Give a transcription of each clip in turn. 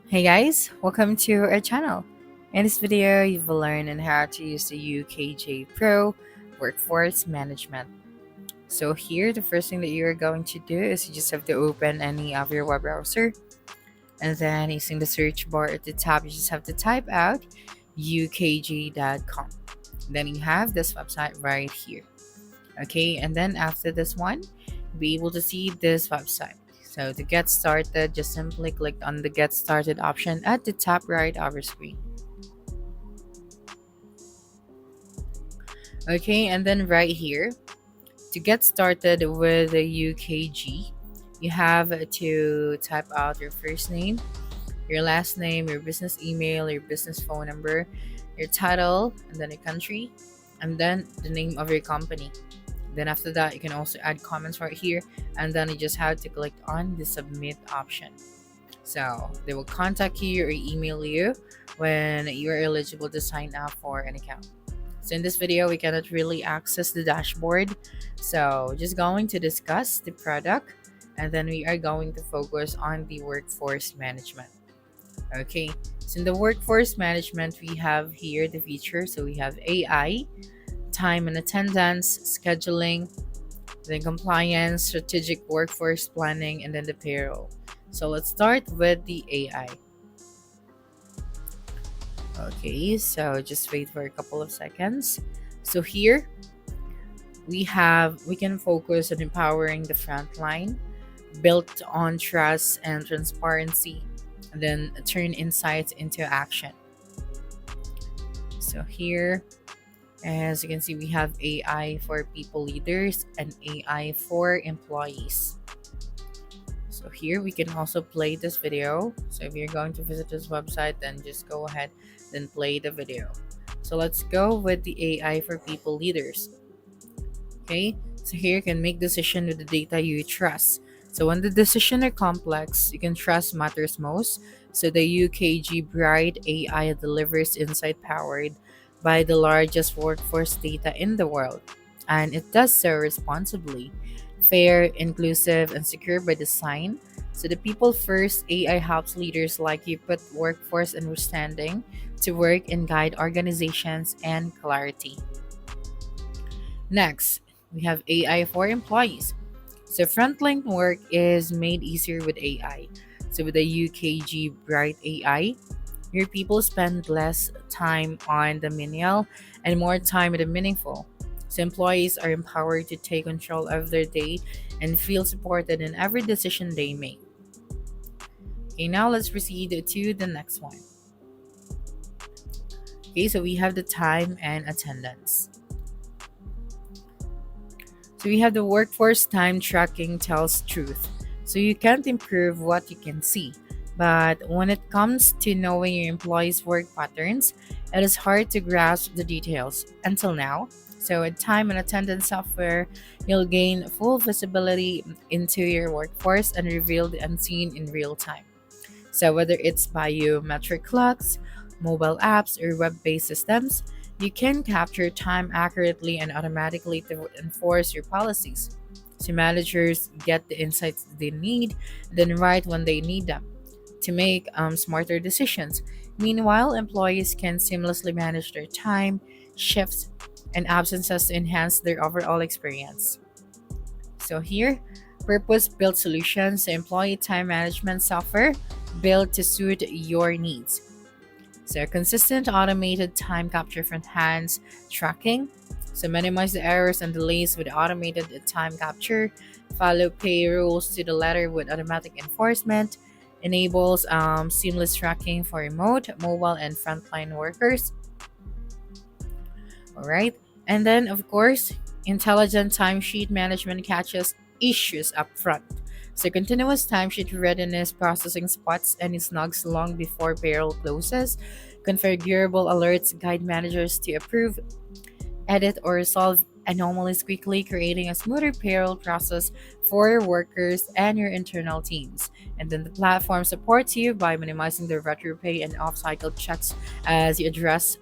Hey guys, welcome to our channel. In this video, you will learn on how to use the UKJ Pro Workforce Management. So here, the first thing that you're going to do is you just have to open any of your web browser, and then using the search bar at the top, you just have to type out ukg.com. Then you have this website right here. Okay, and then after this one, you'll be able to see this website. So to get started, just simply click on the get started option at the top right of your screen. Okay, and then right here, to get started with the UKG, you have to type out your first name, your last name, your business email, your business phone number, your title, and then your country, and then the name of your company. Then after that, you can also add comments right here, and then you just have to click on the submit option. So they will contact you or email you when you are eligible to sign up for an account. So in this video, we cannot really access the dashboard. So just going to discuss the product, and then we are going to focus on the workforce management. Okay, so in the workforce management, we have here the feature. So we have AI, time and attendance, scheduling, then compliance, strategic workforce planning, and then the payroll. So let's start with the AI. Okay, so just wait for a couple of seconds. So here we can focus on empowering the front line, built on trust and transparency, and then turn insights into action. So here, as you can see, we have AI for people leaders and AI for employees. So here we can also play this video. So if you're going to visit this website, then just go ahead and play the video. So let's go with the AI for people leaders. Okay, so here you can make decision with the data you trust. So when the decision are complex, you can trust matters most. So the UKG Bright AI delivers insight powered by the largest workforce data in the world, and it does so responsibly, fair, inclusive, and secure by design. So the people first AI helps leaders like you put workforce understanding to work and guide organizations and clarity. Next, we have AI for employees. So frontline work is made easier with AI. So with the UKG Bright AI, your people spend less time on the menial and more time with the meaningful. So employees are empowered to take control of their day and feel supported in every decision they make. Okay, now let's proceed to the next one. Okay, so we have the time and attendance. So we have the workforce time tracking tells truth. So you can't improve what you can see. But when it comes to knowing your employees' work patterns, it is hard to grasp the details until now. So with time and attendance software, you'll gain full visibility into your workforce and reveal the unseen in real time. So whether it's biometric clocks, mobile apps, or web-based systems, you can capture time accurately and automatically to enforce your policies. So managers get the insights they need, then right when they need them to make smarter decisions. Meanwhile, employees can seamlessly manage their time, shifts, and absences to enhance their overall experience. So here, purpose-built solutions, employee time management software built to suit your needs. So consistent automated time capture for enhanced tracking. So minimize the errors and delays with automated time capture. Follow pay rules to the letter with automatic enforcement. Enables seamless tracking for remote, mobile, and frontline workers. All right. And then, of course, intelligent timesheet management catches issues up front. So, continuous timesheet readiness processing spots any snugs long before payroll closes. Configurable alerts guide managers to approve, edit, or resolve anomalies quickly, creating a smoother payroll process for your workers and your internal teams. And then the platform supports you by minimizing the retro pay and off cycle checks as you address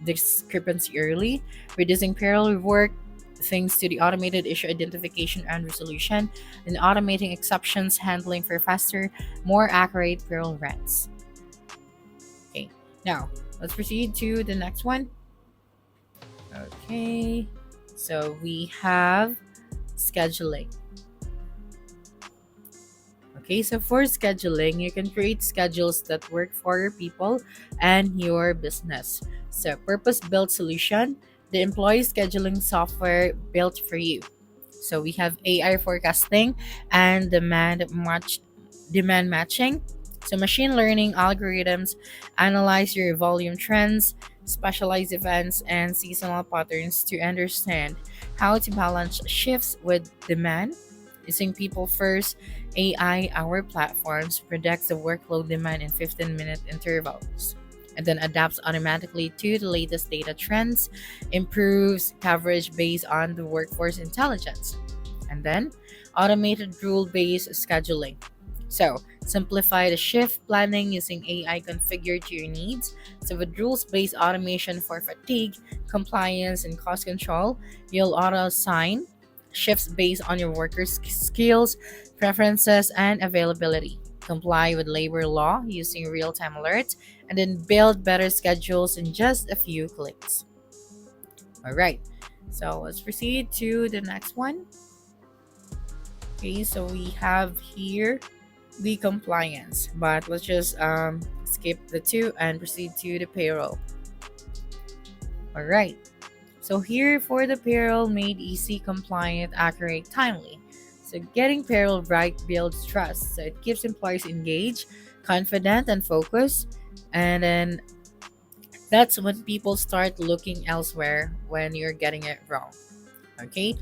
discrepancy early, reducing payroll work thanks to the automated issue identification and resolution, and automating exceptions handling for faster, more accurate payroll runs. Now, let's proceed to the next one. Okay, so we have scheduling. Okay, so for scheduling, you can create schedules that work for your people and your business. So, purpose built solution, the employee scheduling software built for you. So, we have AI forecasting and demand matching. So, machine learning algorithms analyze your volume trends, specialized events, and seasonal patterns to understand how to balance shifts with demand. Using people first AI, our platforms predicts the workload demand in 15-minute intervals and then adapts automatically to the latest data trends, improves coverage based on the workforce intelligence, and then automated rule based scheduling. So, simplify the shift planning using AI configured to your needs. So, with rules based automation for fatigue, compliance, and cost control, you'll auto assign shifts based on your workers' skills, preferences, and availability. Comply with labor law using real time alerts, and then build better schedules in just a few clicks. All right, so let's proceed to the next one. Okay, so we have here the compliance, but let's just skip the two and proceed to the payroll. All right. So here for the payroll made easy, compliant, accurate, timely. So getting payroll right builds trust. So it keeps employees engaged, confident, and focused. And then that's when people start looking elsewhere when you're getting it wrong. Okay.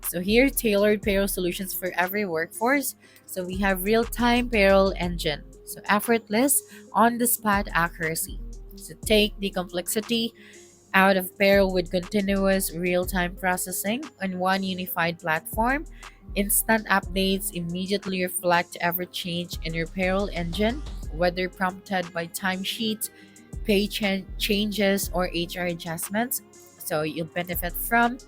So here tailored payroll solutions for every workforce. So we have real-time payroll engine. So effortless, on-the-spot accuracy. So take the complexity out of payroll with continuous real-time processing on one unified platform. Instant updates immediately reflect every change in your payroll engine, whether prompted by timesheets, changes, or HR adjustments. So you'll benefit from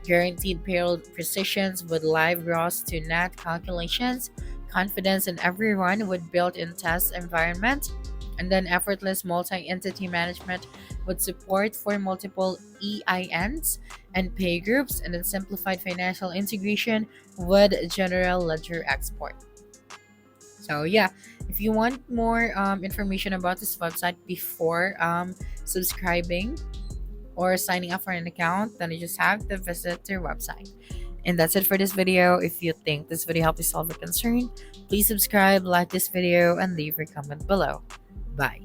guaranteed payroll precisions with live gross to net calculations, confidence in everyone with built-in test environment, and then effortless multi-entity management with support for multiple EINs and pay groups, and then simplified financial integration with general ledger export. So yeah, if you want more information about this website before subscribing or signing up for an account, then you just have to visit their website. And that's it for this video. If you think this video helped you solve a concern, please subscribe, like this video, and leave your comment below. Bye.